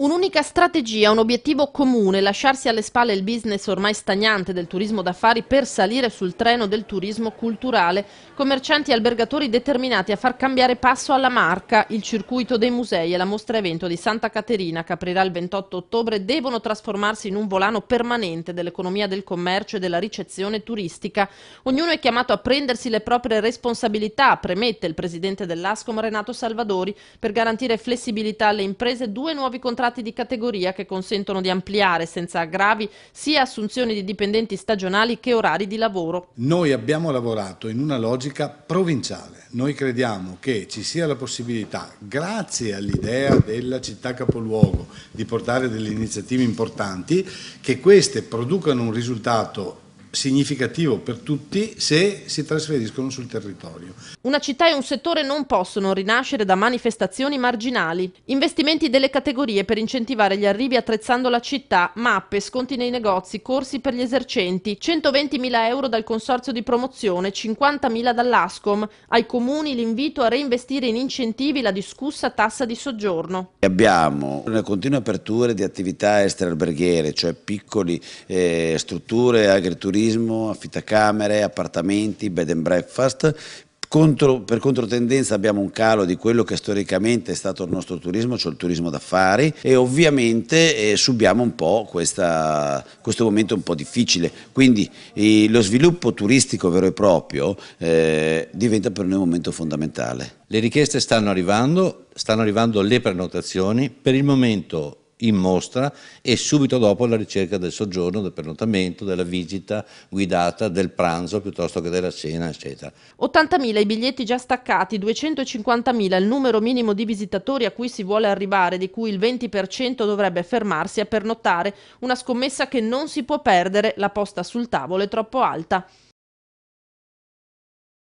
Un'unica strategia, un obiettivo comune, lasciarsi alle spalle il business ormai stagnante del turismo d'affari per salire sul treno del turismo culturale. Commercianti e albergatori determinati a far cambiare passo alla marca. Il circuito dei musei e la mostra evento di Santa Caterina, che aprirà il 28 ottobre, devono trasformarsi in un volano permanente dell'economia del commercio e della ricezione turistica. Ognuno è chiamato a prendersi le proprie responsabilità, premette il presidente dell'Ascom Renato Salvadori, per garantire flessibilità alle imprese, 2 nuovi contratti di categoria che consentono di ampliare senza aggravi sia assunzioni di dipendenti stagionali che orari di lavoro. Noi abbiamo lavorato in una logica provinciale. Noi crediamo che ci sia la possibilità, grazie all'idea della città capoluogo, di portare delle iniziative importanti, che queste producano un risultato significativo per tutti se si trasferiscono sul territorio. Una città e un settore non possono rinascere da manifestazioni marginali. Investimenti delle categorie per incentivare gli arrivi attrezzando la città, mappe, sconti nei negozi, corsi per gli esercenti, 120.000 euro dal consorzio di promozione, 50.000 dall'Ascom. Ai comuni l'invito a reinvestire in incentivi la discussa tassa di soggiorno. Abbiamo una continua apertura di attività extraalberghiere, cioè piccole strutture, agriturismo, affittacamere, appartamenti, bed and breakfast. Per controtendenza abbiamo un calo di quello che storicamente è stato il nostro turismo, cioè il turismo d'affari, e ovviamente subiamo un po' questo momento un po' difficile, quindi lo sviluppo turistico vero e proprio diventa per noi un momento fondamentale. Le richieste stanno arrivando le prenotazioni, per il momento in mostra e subito dopo la ricerca del soggiorno, del pernottamento, della visita guidata, del pranzo piuttosto che della cena, eccetera. 80.000 i biglietti già staccati, 250.000 il numero minimo di visitatori a cui si vuole arrivare, di cui il 20% dovrebbe fermarsi a pernottare. Una scommessa che non si può perdere, la posta sul tavolo è troppo alta.